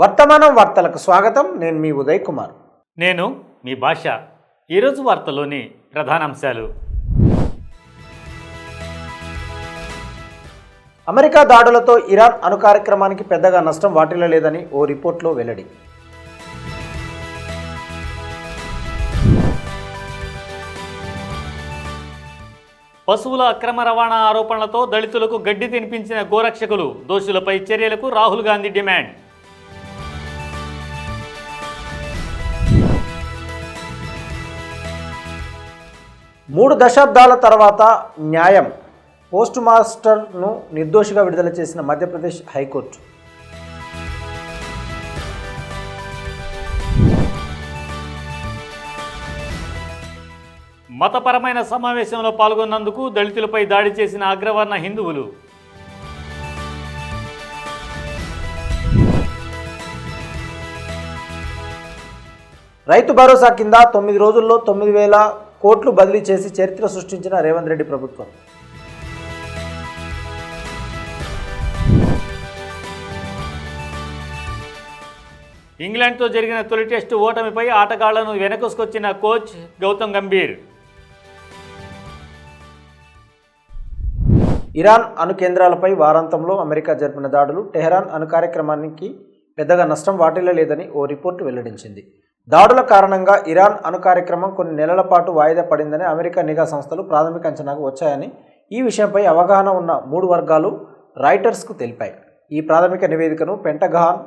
వర్తమానం వార్తలకు స్వాగతం. నేను మీ ఉదయ్ కుమార్. నేను మీ భాష. ఈరోజు వార్తల్లోని ప్రధానాంశాలు. అమెరికా దాడులతో ఇరాన్ అణు కార్యక్రమానికి పెద్దగా నష్టం వాటిల్లలేదని ఓ రిపోర్ట్లో వెల్లడి. పశువుల అక్రమ రవాణా ఆరోపణలతో దళితులకు గడ్డి తినిపించిన గోరక్షకులు, దోషులపై చర్యలకు రాహుల్ గాంధీ డిమాండ్. మూడు దశాబ్దాల తర్వాత న్యాయం. పోస్ట్ మాస్టర్ను నిర్దోషిగా విడుదల చేసిన మధ్యప్రదేశ్ హైకోర్టు. మతపరమైన సమావేశంలో పాల్గొన్నందుకు దళితులపై దాడి చేసిన అగ్రవర్ణ హిందువులు. రైతు భరోసా కింద 9 రోజుల్లో 9,000 కోట్లు బదిలీ చేసి చరిత్ర సృష్టించిన రేవంత్ రెడ్డి ప్రభుత్వం. ఇంగ్లాండ్తో జరిగిన తొలి టెస్టు ఓటమిపై ఆటగాళ్లను వెనకొసుకొచ్చిన కోచ్ గౌతమ్ గంభీర్. ఇరాన్ అణు కేంద్రాలపై వారాంతంలో అమెరికా జరిపిన దాడులు టెహరాన్ అణు కార్యక్రమానికి పెద్దగా నష్టం వాటిల్లలేదని ఓ రిపోర్టు వెల్లడించింది. దాడుల కారణంగా ఇరాన్ అణు కార్యక్రమం కొన్ని నెలల పాటు వాయిదా పడిందని అమెరికా నిఘా సంస్థలు ప్రాథమిక అంచనాకు వచ్చాయని ఈ విషయంపై అవగాహన ఉన్న 3 వర్గాలు రాయిటర్స్కు తెలిపాయి. ఈ ప్రాథమిక నివేదికను పెంటగాన్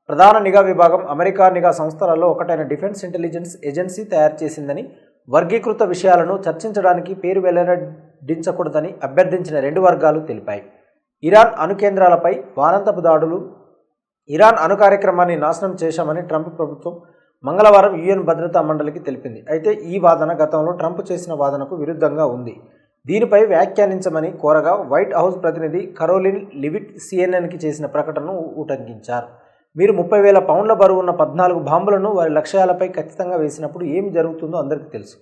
ప్రధాన నిఘా విభాగం, అమెరికా నిఘా సంస్థలలో ఒకటైన డిఫెన్స్ ఇంటెలిజెన్స్ ఏజెన్సీ తయారు చేసిందని, వర్గీకృత విషయాలను చర్చించడానికి పేరు వెల్లడించకూడదని అభ్యర్థించిన 2 వర్గాలు తెలిపాయి. ఇరాన్ అణు కేంద్రాలపై వారాంతపు దాడులు, ఇరాన్ అణు కార్యక్రమాన్ని నాశనం చేశామని ట్రంప్ ప్రభుత్వం మంగళవారం యుఎన్ భద్రతా మండలికి తెలిపింది. అయితే ఈ వాదన గతంలో ట్రంప్ చేసిన వాదనకు విరుద్ధంగా ఉంది. దీనిపై వ్యాఖ్యానించమని కోరగా వైట్ హౌస్ ప్రతినిధి కరోలిన్ లివిట్ సిఎన్ఎన్కి చేసిన ప్రకటనను ఉటంకించారు. మీరు 30,000 పౌండ్ల బరువున్న 14 బాంబులను వారి లక్ష్యాలపై ఖచ్చితంగా వేసినప్పుడు ఏమి జరుగుతుందో అందరికీ తెలుసు.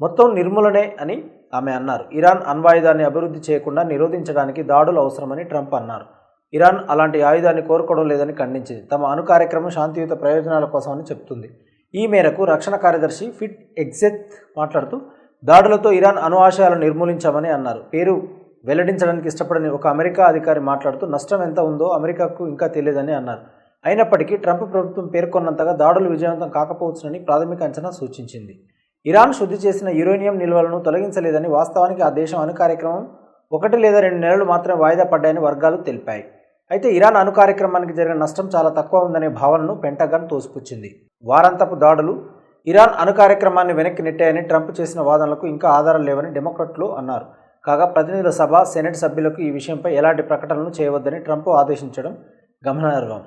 మొత్తం నిర్మూలనే అని ఆమె అన్నారు. ఇరాన్ అణ్వాయుధాన్ని అభివృద్ధి చేయకుండా నిరోధించడానికి దాడులు అవసరమని ట్రంప్ అన్నారు. ఇరాన్ అలాంటి ఆయుధాన్ని కోరుకోవడం లేదని ఖండించింది. తమ అణు కార్యక్రమం శాంతియుత ప్రయోజనాల కోసమని చెబుతుంది. ఈ మేరకు రక్షణ కార్యదర్శి ఫిట్ ఎగ్జెత్ మాట్లాడుతూ దాడులతో ఇరాన్ అణు ఆశయాలను నిర్మూలించామని అన్నారు. పేరు వెల్లడించడానికి ఇష్టపడని ఒక అమెరికా అధికారి మాట్లాడుతూ నష్టం ఎంత ఉందో అమెరికాకు ఇంకా తెలియదని అన్నారు. అయినప్పటికీ ట్రంప్ ప్రభుత్వం పేర్కొన్నంతగా దాడులు విజయవంతం కాకపోవచ్చునని ప్రాథమిక అంచనా సూచించింది. ఇరాన్ శుద్ధి చేసిన యురేనియం నిల్వలను తొలగించలేదని, వాస్తవానికి ఆ దేశం అణు కార్యక్రమం 1 లేదా 2 నెలలు మాత్రమే వాయిదా పడ్డాయని వర్గాలు తెలిపాయి. అయితే ఇరాన్ అణు కార్యక్రమానికి జరిగిన నష్టం చాలా తక్కువ ఉందనే భావనను పెంటగాన్ తోసిపుచ్చింది. వారాంతపు దాడులు ఇరాన్ అణు కార్యక్రమాన్ని వెనక్కి నెట్టాయని ట్రంప్ చేసిన వాదనలకు ఇంకా ఆధారం లేవని డెమోక్రట్లు అన్నారు. కాగా ప్రతినిధుల సభ, సెనెట్ సభ్యులకు ఈ విషయంపై ఎలాంటి ప్రకటనలు చేయవద్దని ట్రంప్ ఆదేశించడం గమనార్హం.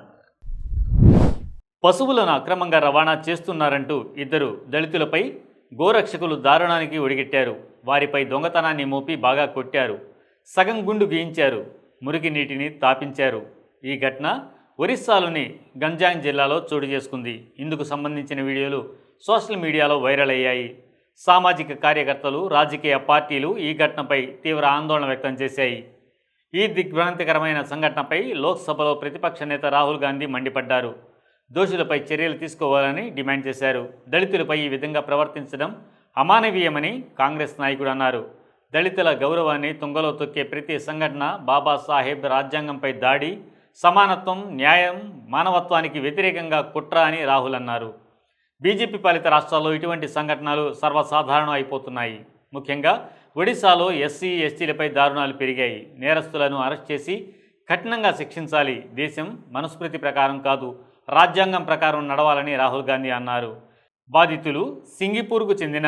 పశువులను అక్రమంగా రవాణా చేస్తున్నారంటూ 2 దళితులపై గోరక్షకులు దారుణానికి ఒడిగట్టారు. వారిపై దొంగతనాన్ని మోపి బాగా కొట్టారు. సగం గుండు గీయించారు. మురికి నీటిని తాపించారు. ఈ ఘటన ఒరిస్సాలోని గంజాం జిల్లాలో చోటు చేసుకుంది. ఇందుకు సంబంధించిన వీడియోలు సోషల్ మీడియాలో వైరల్ అయ్యాయి. సామాజిక కార్యకర్తలు, రాజకీయ పార్టీలు ఈ ఘటనపై తీవ్ర ఆందోళన వ్యక్తం చేశాయి. ఈ దిగ్భ్రాంతికరమైన సంఘటనపై లోక్సభలో ప్రతిపక్ష నేత రాహుల్ గాంధీ మండిపడ్డారు. దోషులపై చర్యలు తీసుకోవాలని డిమాండ్ చేశారు. దళితులపై ఈ విధంగా ప్రవర్తించడం అమానవీయమని కాంగ్రెస్ నాయకుడు అన్నారు. దళితుల గౌరవాన్ని తుంగలో తొక్కే ప్రతి సంఘటన బాబాసాహెబ్ రాజ్యాంగంపై దాడి, సమానత్వం, న్యాయం, మానవత్వానికి వ్యతిరేకంగా కుట్ర అని రాహుల్ అన్నారు. బీజేపీ పాలిత రాష్ట్రాల్లో ఇటువంటి సంఘటనలు సర్వసాధారణం అయిపోతున్నాయి. ముఖ్యంగా ఒడిశాలో ఎస్సీ, ఎస్టీలపై దారుణాలు పెరిగాయి. నేరస్తులను అరెస్ట్ చేసి కఠినంగా శిక్షించాలి. దేశం మనుస్మృతి ప్రకారం కాదు, రాజ్యాంగం ప్రకారం నడవాలని రాహుల్ గాంధీ అన్నారు. బాధితులు సింగిపూర్కు చెందిన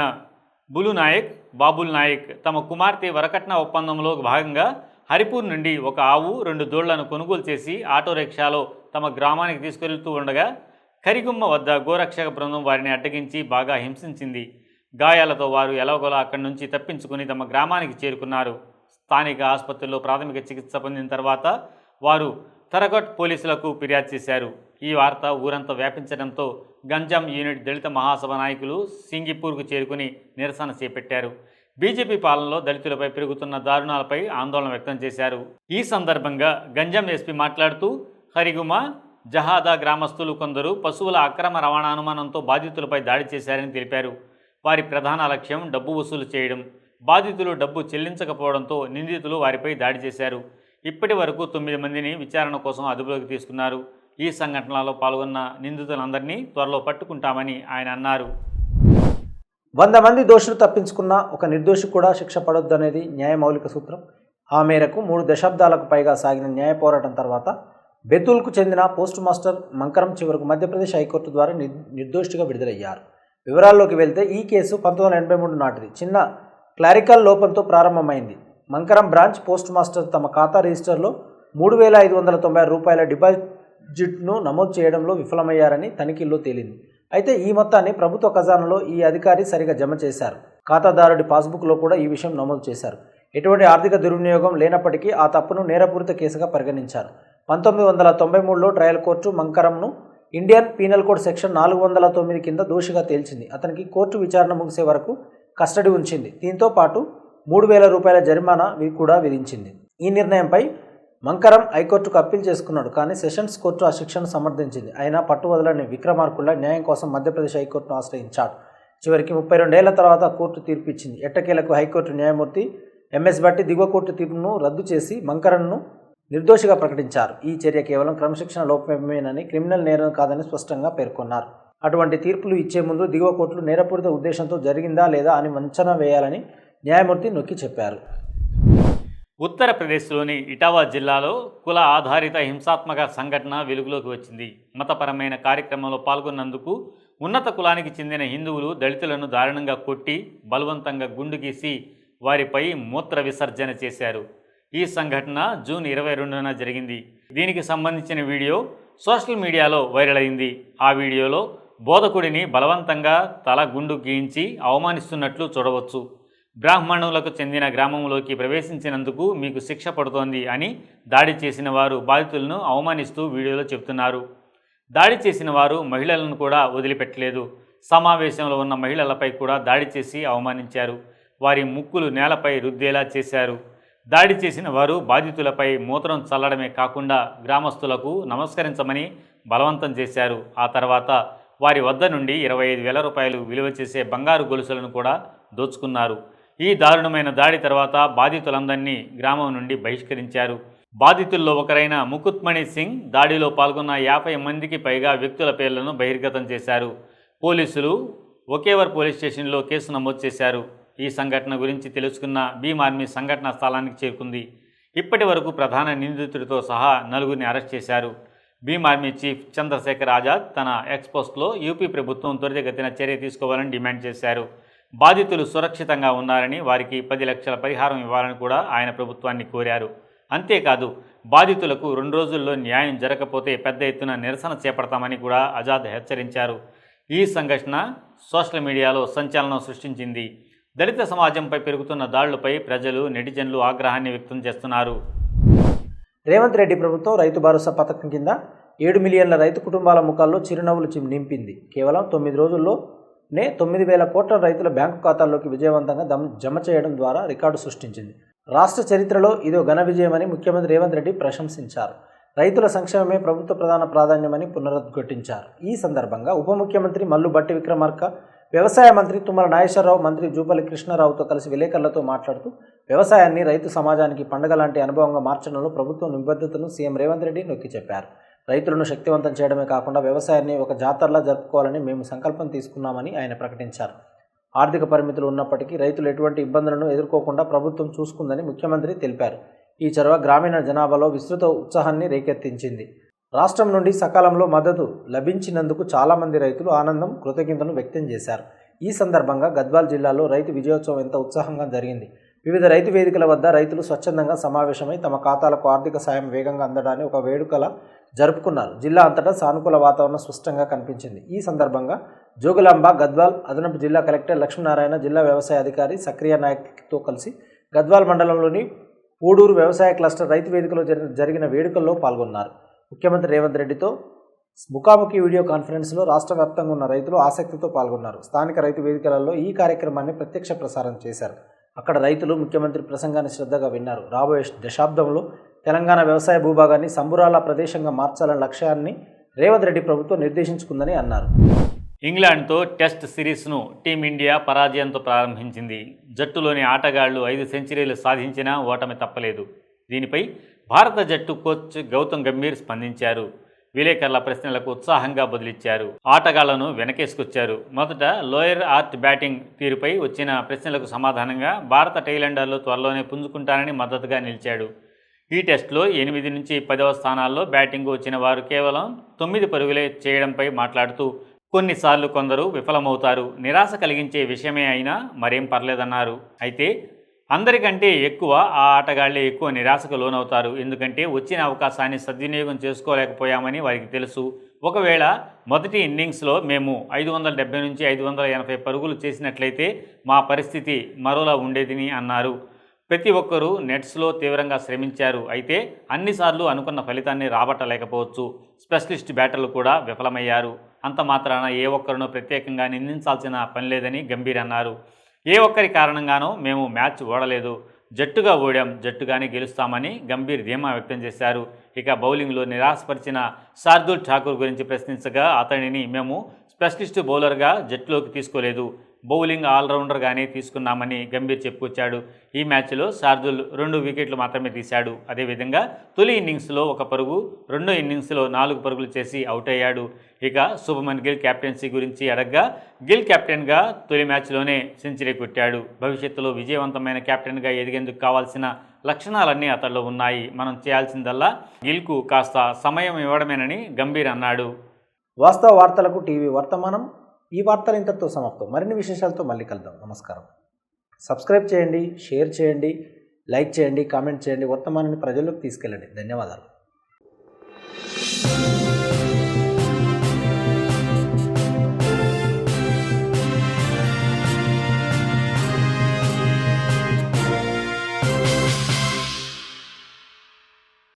బులు నాయక్, బాబుల్ నాయక్ తమ కుమార్తె వరకట్న ఒప్పందంలో భాగంగా హరిపూర్ నుండి ఒక ఆవు, 2 దూళ్లను కొనుగోలు చేసి ఆటో రిక్షాలో తమ గ్రామానికి తీసుకెళ్తూ ఉండగా కరిగుమ్మ వద్ద గోరక్షక బృందం వారిని అడ్డగించి బాగా హింసించింది. గాయాలతో వారు ఎలాగోలా అక్కడి నుంచి తప్పించుకుని తమ గ్రామానికి చేరుకున్నారు. స్థానిక ఆసుపత్రిలో ప్రాథమిక చికిత్స పొందిన తర్వాత వారు తరగట్ పోలీసులకు ఫిర్యాదు చేశారు. ఈ వార్త ఊరంతా వ్యాపించడంతో గంజాం యూనిట్ దళిత మహాసభ నాయకులు సింగిపూర్కు చేరుకుని నిరసన చేపట్టారు. బీజేపీ పాలనలో దళితులపై పెరుగుతున్న దారుణాలపై ఆందోళన వ్యక్తం చేశారు. ఈ సందర్భంగా గంజాం ఎస్పీ మాట్లాడుతూ హరిగుమ, జహాదా గ్రామస్తులు కొందరు పశువుల అక్రమ రవాణా అనుమానంతో బాధితులపై దాడి చేశారని తెలిపారు. వారి ప్రధాన లక్ష్యం డబ్బు వసూలు చేయడం. బాధితులు డబ్బు చెల్లించకపోవడంతో నిందితులు వారిపై దాడి చేశారు. ఇప్పటి వరకు 9 మందిని విచారణ కోసం అదుపులోకి తీసుకున్నారు. ఈ సంఘటనలో పాల్గొన్న నిందితులందరినీ త్వరలో పట్టుకుంటామని ఆయన అన్నారు. 100 మంది దోషులు తప్పించుకున్న ఒక నిర్దోషి కూడా శిక్ష పడొద్దనేది న్యాయ మౌలిక సూత్రం. ఆ మేరకు 3 దశాబ్దాలకు పైగా సాగిన న్యాయ పోరాటం తర్వాత బెతుల్కు చెందిన పోస్ట్ మాస్టర్ మంకరం చివరకు మధ్యప్రదేశ్ హైకోర్టు ద్వారా నిర్దోషిగా విడుదలయ్యారు. వివరాల్లోకి వెళ్తే ఈ కేసు 1983 నాటిది. చిన్న క్లారికల్ లోపంతో ప్రారంభమైంది. మంకరం బ్రాంచ్ పోస్ట్ మాస్టర్ తమ ఖాతా రిజిస్టర్లో 3,590 రూపాయల డిపాజిట్ను నమోదు చేయడంలో విఫలమయ్యారని తనిఖీల్లో తేలింది. అయితే ఈ మొత్తాన్ని ప్రభుత్వ ఖజానాలో ఈ అధికారి సరిగా జమ చేశారు. ఖాతాదారుడి పాస్బుక్లో కూడా ఈ విషయం నమోదు చేశారు. ఎటువంటి ఆర్థిక దుర్వినియోగం లేనప్పటికీ ఆ తప్పును నేరపూరిత కేసుగా పరిగణించారు. 1993లో ట్రయల్ కోర్టు మంకరంను ఇండియన్ పీనల్ కోడ్ సెక్షన్ 409 కింద దోషిగా తేల్చింది. అతనికి కోర్టు విచారణ ముగిసే వరకు కస్టడీ ఉంచింది. దీంతో పాటు 3,000 రూపాయల జరిమానా కూడా విధించింది. ఈ నిర్ణయంపై మంకరం హైకోర్టుకు అప్పీల్ చేసుకున్నాడు. కానీ సెషన్స్ కోర్టు ఆ శిక్షను సమర్థించింది. అయినా పట్టు వదలని విక్రమార్కుల్లా న్యాయం కోసం మధ్యప్రదేశ్ హైకోర్టును ఆశ్రయించాడు. చివరికి 32 ఏళ్ల తర్వాత కోర్టు తీర్పు ఇచ్చింది. ఎట్టకేలకు హైకోర్టు న్యాయమూర్తి ఎంఎస్ భట్టి దిగువ కోర్టు తీర్పును రద్దు చేసి మంకరన్ను నిర్దోషిగా ప్రకటించారు. ఈ చర్య కేవలం క్రమశిక్షణ లోపమేనని, క్రిమినల్ నేరం కాదని స్పష్టంగా పేర్కొన్నారు. అటువంటి తీర్పులు ఇచ్చే ముందు దిగువ కోర్టులు నేరపూరిత ఉద్దేశంతో జరిగిందా లేదా అని అంచనా వేయాలని న్యాయమూర్తి నొక్కి చెప్పారు. ఉత్తరప్రదేశ్లోని ఇటావా జిల్లాలో కుల ఆధారిత హింసాత్మక సంఘటన వెలుగులోకి వచ్చింది. మతపరమైన కార్యక్రమంలో పాల్గొన్నందుకు ఉన్నత కులానికి చెందిన హిందువులు దళితులను దారుణంగా కొట్టి బలవంతంగా గుండు గీసి వారిపై మూత్ర విసర్జన చేశారు. ఈ సంఘటన జూన్ 22న జరిగింది. దీనికి సంబంధించిన వీడియో సోషల్ మీడియాలో వైరల్ అయింది. ఆ వీడియోలో బోధకుడిని బలవంతంగా తల గుండు గీయించి అవమానిస్తున్నట్లు చూడవచ్చు. బ్రాహ్మణులకు చెందిన గ్రామంలోకి ప్రవేశించినందుకు మీకు శిక్ష పడుతోంది అని దాడి చేసిన వారు బాధితులను అవమానిస్తూ వీడియోలో చెబుతున్నారు. దాడి చేసిన వారు మహిళలను కూడా వదిలిపెట్టలేదు. సమావేశంలో ఉన్న మహిళలపై కూడా దాడి చేసి అవమానించారు. వారి ముక్కులు నేలపై రుద్దేలా చేశారు. దాడి చేసిన వారు బాధితులపై మూత్రం చల్లడమే కాకుండా గ్రామస్తులకు నమస్కరించమని బలవంతం చేశారు. ఆ తర్వాత వారి వద్ద నుండి 25,000 రూపాయలు విలువ చేసే బంగారు గొలుసులను కూడా దోచుకున్నారు. ఈ దారుణమైన దాడి తర్వాత బాధితులందరినీ గ్రామం నుండి బహిష్కరించారు. బాధితుల్లో ఒకరైన ముకుత్మణి సింగ్ దాడిలో పాల్గొన్న 50 మందికి పైగా వ్యక్తుల పేర్లను బహిర్గతం చేశారు. పోలీసులు ఒకేవర్ పోలీస్ స్టేషన్లో కేసు నమోదు చేశారు. ఈ సంఘటన గురించి తెలుసుకున్న భీమ్ ఆర్మీ సంఘటన స్థలానికి చేరుకుంది. ఇప్పటి వరకు ప్రధాన నిందితుడితో సహా 4గురిని అరెస్ట్ చేశారు. భీమ్ ఆర్మీ చీఫ్ చంద్రశేఖర్ ఆజాద్ తన ఎక్స్పోస్ట్లో యూపీ ప్రభుత్వం త్వరితగతిన చర్య తీసుకోవాలని డిమాండ్ చేశారు. బాధితులు సురక్షితంగా ఉన్నారని, వారికి 10 లక్షల పరిహారం ఇవ్వాలని కూడా ఆయన ప్రభుత్వాన్ని కోరారు. అంతేకాదు బాధితులకు 2 రోజుల్లో న్యాయం జరగకపోతే పెద్ద ఎత్తున నిరసన చేపడతామని కూడా ఆజాద్ హెచ్చరించారు. ఈ సంఘటన సోషల్ మీడియాలో సంచలనం సృష్టించింది. దళిత సమాజంపై పెరుగుతున్న దాడులపై ప్రజలు, నెటిజన్లు ఆగ్రహాన్ని వ్యక్తం చేస్తున్నారు. రేవంత్ రెడ్డి ప్రభుత్వం రైతు భరోసా పథకం కింద 7 మిలియన్ల రైతు కుటుంబాల ముఖాల్లో చిరునవ్వులు నింపింది. కేవలం 9 రోజుల్లోనే 9,000 కోట్ల రైతుల బ్యాంకు ఖాతాల్లోకి విజయవంతంగా జమ చేయడం ద్వారా రికార్డు సృష్టించింది. రాష్ట్ర చరిత్రలో ఇదో ఘన విజయమని ముఖ్యమంత్రి రేవంత్ రెడ్డి ప్రశంసించారు. రైతుల సంక్షేమమే ప్రభుత్వ ప్రధాన ప్రాధాన్యమని పునరుద్ఘాటించారు. ఈ సందర్భంగా ఉప ముఖ్యమంత్రి మల్లు భట్టి విక్రమార్క, వ్యవసాయ మంత్రి తుమ్మల నాగేశ్వరరావు, మంత్రి జూపల్లి కృష్ణారావుతో కలిసి విలేకరులతో మాట్లాడుతూ వ్యవసాయాన్ని రైతు సమాజానికి పండుగ లాంటి అనుభవంగా మార్చడంలో ప్రభుత్వం నిబద్ధతను సీఎం రేవంత్ రెడ్డి నొక్కి చెప్పారు. రైతులను శక్తివంతం చేయడమే కాకుండా వ్యవసాయాన్ని ఒక జాతరలా జరుపుకోవాలని మేము సంకల్పం తీసుకున్నామని ఆయన ప్రకటించారు. ఆర్థిక పరిమితులు ఉన్నప్పటికీ రైతులు ఎటువంటి ఇబ్బందులను ఎదుర్కోకుండా ప్రభుత్వం చూసుకుందని ముఖ్యమంత్రి తెలిపారు. ఈ చొరవ గ్రామీణ జనాభాలో విస్తృత ఉత్సాహాన్ని రేకెత్తించింది. రాష్ట్రం నుండి సకాలంలో మద్దతు లభించినందుకు చాలామంది రైతులు ఆనందం, కృతజ్ఞతను వ్యక్తం చేశారు. ఈ సందర్భంగా గద్వాల్ జిల్లాలో రైతు విజయోత్సవం ఎంత ఉత్సాహంగా జరిగింది. వివిధ రైతు వేదికల వద్ద రైతులు స్వచ్ఛందంగా సమావేశమై తమ ఖాతాలకు ఆర్థిక సాయం వేగంగా అందడాన్ని ఒక వేడుకలా జరుపుకున్నారు. జిల్లా అంతటా సానుకూల వాతావరణం స్పష్టంగా కనిపించింది. ఈ సందర్భంగా జోగులాంబ, గద్వాల్ అదనపు జిల్లా కలెక్టర్ లక్ష్మీనారాయణ, జిల్లా వ్యవసాయ అధికారి సక్రియ నాయక్తో కలిసి గద్వాల్ మండలంలోని పూడూరు వ్యవసాయ క్లస్టర్ రైతు వేదికలో జరిగిన వేడుకల్లో పాల్గొన్నారు. ముఖ్యమంత్రి రేవంత్ రెడ్డితో ముఖాముఖి వీడియో కాన్ఫరెన్స్లో రాష్ట్ర వ్యాప్తంగా ఉన్న రైతులు ఆసక్తితో పాల్గొన్నారు. స్థానిక రైతు వేదికలలో ఈ కార్యక్రమాన్ని ప్రత్యక్ష ప్రసారం చేశారు. అక్కడ రైతులు ముఖ్యమంత్రి ప్రసంగాన్ని శ్రద్ధగా విన్నారు. రాబోయే దశాబ్దంలో తెలంగాణ వ్యవసాయ భూభాగాన్ని సంబురాల ప్రదేశంగా మార్చాలన్న లక్ష్యాన్ని రేవంత్ రెడ్డి ప్రభుత్వం నిర్దేశించుకుందని అన్నారు. ఇంగ్లాండ్తో టెస్ట్ సిరీస్ను టీమిండియా పరాజయంతో ప్రారంభించింది. జట్టులోని ఆటగాళ్లు 5 సెంచరీలు సాధించినా ఓటమి తప్పలేదు. దీనిపై భారత జట్టు కోచ్ గౌతమ్ గంభీర్ స్పందించారు. విలేకరుల ప్రశ్నలకు ఉత్సాహంగా బదులిచ్చారు. ఆటగాళ్లను వెనకేసుకొచ్చారు. మొదట లోయర్ ఆర్ట్ బ్యాటింగ్ తీరుపై వచ్చిన ప్రశ్నలకు సమాధానంగా భారత టైలెండర్లు త్వరలోనే పుంజుకుంటారని మద్దతుగా నిలిచాడు. ఈ టెస్టులో 8 నుంచి 10వ స్థానాల్లో బ్యాటింగ్ వచ్చిన వారు కేవలం 9 పరుగులే చేయడంపై మాట్లాడుతూ కొన్నిసార్లు కొందరు విఫలమవుతారు, నిరాశ కలిగించే విషయమే అయినా మరేం పర్లేదన్నారు. అయితే అందరికంటే ఎక్కువ ఆ ఆటగాళ్లే ఎక్కువ నిరాశకు లోనవుతారు. ఎందుకంటే వచ్చిన అవకాశాన్ని సద్వినియోగం చేసుకోలేకపోయామని వారికి తెలుసు. ఒకవేళ మొదటి ఇన్నింగ్స్లో మేము 570 నుంచి 580 పరుగులు చేసినట్లయితే మా పరిస్థితి మరోలా ఉండేదని అన్నారు. ప్రతి ఒక్కరూ నెట్స్లో తీవ్రంగా శ్రమించారు. అయితే అన్నిసార్లు అనుకున్న ఫలితాన్ని రాబట్టలేకపోవచ్చు. స్పెషలిస్ట్ బ్యాటర్లు కూడా విఫలమయ్యారు. అంత మాత్రాన ఏ ఒక్కరినో ప్రత్యేకంగా నిందించాల్సిన పని లేదని గంభీర్ అన్నారు. ఏ ఒక్కరి కారణంగానో మేము మ్యాచ్ ఓడలేదు, జట్టుగా ఓడాం, జట్టుగానే గెలుస్తామని గంభీర్ ధీమా వ్యక్తం చేశారు. ఇక బౌలింగ్లో నిరాశపరిచిన శార్దుల్ ఠాకూర్ గురించి ప్రశ్నించగా అతడిని మేము స్పెషలిస్ట్ బౌలర్గా జట్టులోకి తీసుకోలేదు, బౌలింగ్ ఆల్రౌండర్గానే తీసుకున్నామని గంభీర్ చెప్పుకొచ్చాడు. ఈ మ్యాచ్లో శార్దుల్ 2 వికెట్లు మాత్రమే తీశాడు. అదేవిధంగా తొలి ఇన్నింగ్స్లో 1 పరుగు, రెండో ఇన్నింగ్స్లో 4 పరుగులు చేసి అవుట్ అయ్యాడు. ఇక శుభమన్ గిల్ కెప్టెన్సీ గురించి అడగ్గా గిల్ కెప్టెన్గా తొలి మ్యాచ్లోనే సెంచరీ కొట్టాడు. భవిష్యత్తులో విజయవంతమైన కెప్టెన్గా ఎదిగేందుకు కావాల్సిన లక్షణాలన్నీ అతడిలో ఉన్నాయి. మనం చేయాల్సిందల్లా గిల్కు కాస్త సమయం ఇవ్వడమేనని గంభీర్ అన్నాడు. వాస్తవ వార్తలకు టీవీ వర్తమానం. ఈ వార్తలు ఇంతటితో సమాప్తం. మరిన్ని విశేషాలతో మళ్ళీ కలుద్దాం. నమస్కారం. సబ్స్క్రైబ్ చేయండి, షేర్ చేయండి, లైక్ చేయండి, కామెంట్ చేయండి. వర్తమానాన్ని ప్రజల్లోకి తీసుకెళ్ళండి. ధన్యవాదాలు.